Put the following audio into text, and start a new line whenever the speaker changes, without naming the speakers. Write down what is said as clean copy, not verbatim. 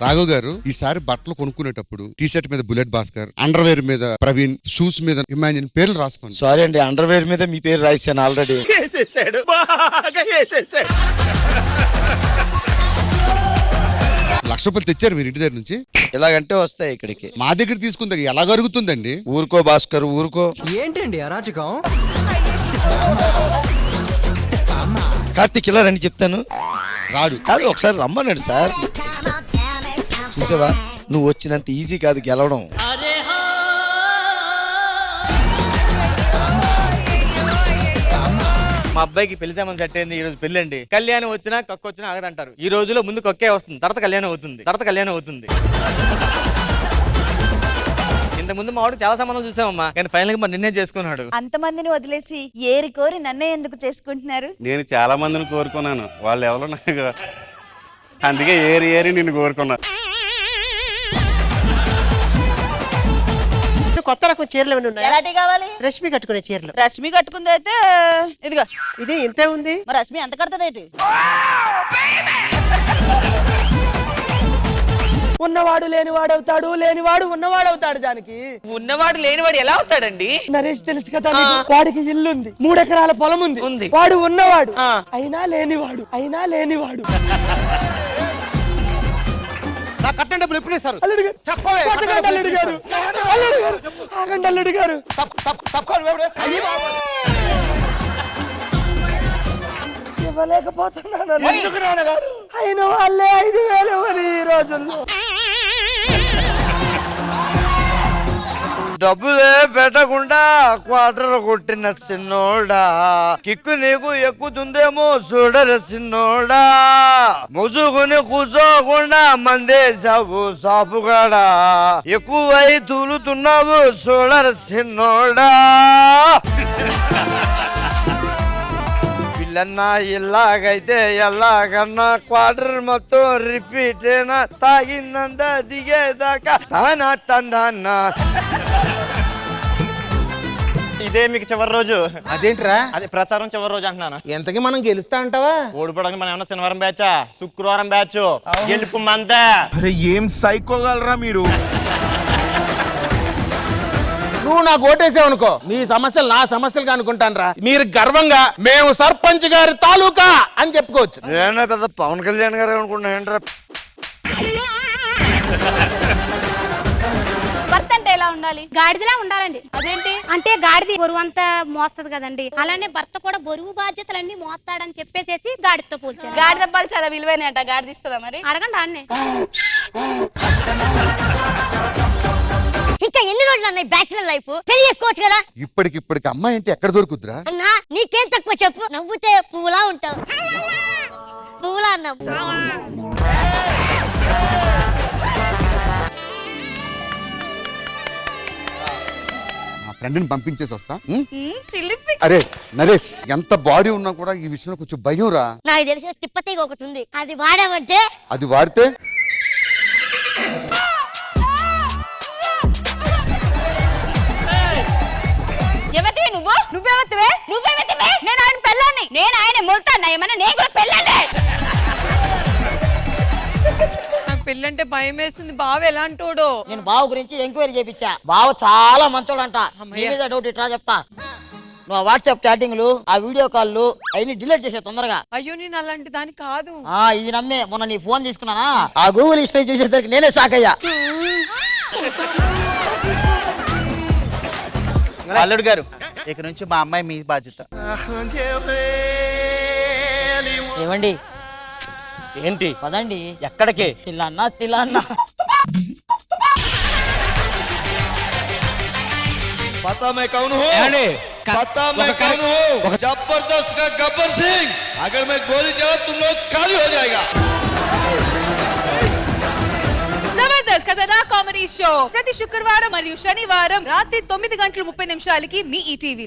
రాఘవ్ గారు ఈసారి బట్టలు కొనుక్కునేటప్పుడు టీ షర్ట్ మీద బుల్లెట్ భాస్కర్, అండర్వేర్ మీద ప్రవీణ్, షూస్ మీద ఇమాన్యుల్ పేర్లు రాసుకోండి.
సారీ అండి, అండర్వేర్ మీద మీ పేరు రాశాను ఆల్రెడీ.
₹1,00,000 తెచ్చారు మీరు ఇంటి దగ్గర నుంచి.
ఇలాగంటే వస్తాయి ఇక్కడికి.
మా దగ్గర తీసుకుంది ఎలా జరుగుతుందండి?
ఊరుకో భాస్కర్ ఊరుకో.
ఏంటండి అరాచకం?
కార్తీక్ ఇలా రండి చెప్తాను.
రాడు
కాదు, ఒకసారి రమ్మన్నాడు సార్. చూసావా, నువ్వు వచ్చినంత ఈజీ కాదు గెలవడం.
మా అబ్బాయికి పెళ్లి సామాన్ సెట్ అయింది. ఈ రోజు పెళ్లి అండి. కళ్యాణం వచ్చినా కక్కు వచ్చినా ఆగదంటారు. ఈ రోజులో ముందు కక్కే వస్తుంది, తర్వాత కళ్యాణం అవుతుంది. ఇంతకుముందు మా వాడు చాలా సంబంధం చూసామమ్మా, కానీ ఫైనల్ గా మరి నిన్నే చేసుకున్నాడు.
అంతమందిని వదిలేసి ఏరి కోరి నన్నే ఎందుకు చేసుకుంటున్నారు?
నేను చాలా మందిని కోరుకున్నాను, వాళ్ళు ఎవరో నాకు అందుకే ఏరి నిన్ను కోరుకున్నా.
కొత్త రకం చీరలు ఏమైనా ఉన్నాయా?
ఎలాంటి కావాలి?
రష్మి కట్టుకునే చీరలు.
రష్మి కట్టుకుంది అయితే ఇదిగో.
ఇది ఇంతే ఉంది.
మరి రష్మి ఎంత కడుతుంది ఏంటి?
ఉన్నవాడు లేనివాడు అవుతాడు, లేనివాడు ఉన్నవాడు అవుతాడు. జానకి
ఉన్నవాడు లేనివాడు ఎలా అవుతాడండి?
నరేష్ తెలుసు కదా నీకు? వాడికి ఇల్లుంది, 3 ఎకరాల పొలం ఉంది. వాడు ఉన్నవాడు అయినా లేనివాడు.
కట్టండి డబ్బులు ఎప్పుడు ఇస్తారు?
అల్లుడు గారు ఆగండి. అల్లుడు గారు ఇవ్వలేకపోతున్నాను. అయిన వాళ్ళే 5,000 ఇవ్వని ఈ రోజుల్లో.
డబ్బులే పెట్టకుండా క్వార్టర్ కొట్టిన సిన్నోడా, కిక్కు నీకు ఎక్కుతుందేమో చూడరు సిన్నోడా. ముసుగుని కూర్చోకుండా మందేశావు సాపుగాడా, ఎక్కువై తూలుతున్నావు చూడరు సిన్నోడా. పిల్లన్నా ఇలాగైతే ఎలాగన్నా క్వార్టర్ మొత్తం రిపీట్ అయినా తాగినంత దిగేదాకా తానా తందాన్నా.
ఇదే మీకు చివరి రోజు.
అదేంట్రా?
అదే ప్రచారం చివరి రోజు అంటున్నాను.
ఎంతకి మనం గెలుస్తా అంటావా?
ఓడిపోవడానికి మనం ఏమన్నా శనివారం బ్యాచా, శుక్రవారం బ్యాచ్, గెలుపు మందే.
అరే ఏం సైకోగలరా మీరు?
నువ్వు నాకు ఓటేసావు అనుకో, మీ సమస్యలు నా సమస్యలుగా అనుకుంటాను. మీరు గర్వంగా మేము సర్పంచ్ గారి తాలూకా అని చెప్పుకోవచ్చు.
నేనే పెద్ద పవన్ కళ్యాణ్ గారు అనుకున్నా. ఏంట్రా
భర్త అంటే ఎలా ఉండాలి? గాడిదలా ఉండాలండి. అదేంటి అంటే గాడిది బరువు అంతా మోస్తది కదండి, అలానే భర్త కూడా బరువు బాధ్యతలన్నీ మోస్తాడని చెప్పేసేసి గాడితో పోల్చారు.
గాడిద పాలు చాలా విలువైనట, గాడిద ఇస్తుందా మరి?
అడగండి అన్నే.
ఇంకా ఎన్ని రోజులు అన్నాయి బ్యాచులర్ లైఫ్? పెళ్లి చేసుకోవచ్చు కదా.
ఇప్పటికి అమ్మాయి అంటే ఎక్కడ దొరుకుతురా?
అన్నా నీకేం తక్కువ చెప్పు, నవ్వుతే పువ్వులా ఉంటావు. పువ్వులా అన్నావు.
నా ఫ్రెండ్ని పంపించేసి వస్తా. అరే నరేష్, ఎంత బాడీ ఉన్నా కూడా ఈ విషయంలో కొంచెం భయం రా.
నాకు తెలిసిన తిప్పతీగ ఒకటి ఉంది, అది వాడామంటే.
అది వాడితే
ఎవతివి నువ్వు? నువ్వెవతివే? నేను ఆయన పెళ్ళాన్ని. నేను ఆయన మొలుతాను ఏమన్నా? నేను కూడా పెళ్ళాన్ని.
నాకు పెళ్ళంటే భయం వేస్తుంది. బావ ఎలాంటోడో?
నేను బావ గురించి ఎంక్వైరీ చేయించా. బావ చాలా మంచోడంట. డౌట్ ఇట్లా చెప్తా. నువ్వు వాట్సాప్ చాటింగ్లు, ఆ వీడియో కాల్లు అవన్నీ డిలీట్ చేసే తొందరగా.
అయ్యో నేను అలాంటి దాని కాదు.
ఇది నమ్మే మొన్న నీ ఫోన్ తీసుకున్నానా, ఆ గూగుల్ హిస్టరీ చూసేసరికి నేనే షాక్ అయ్యా.
అల్లుడు గారు, ఇక నుంచి మా అమ్మాయి మీ బాధ్యత.
ఏమండి?
ఏంటి?
పదండి.
ఎక్కడికి?
తిల్లన్నా.
पता मैं कौन हूँ? पता मैं कौन हूँ? जबरदस्त का गब्बर सिंह. अगर मैं गोली चला तुम लोग खाली हो जाएगा.
జబర్దస్త్ కథనా కామెడీ షో ప్రతి శుక్రవారం మరియు శనివారం రాత్రి 9:30 మీ ఈటీవీలో.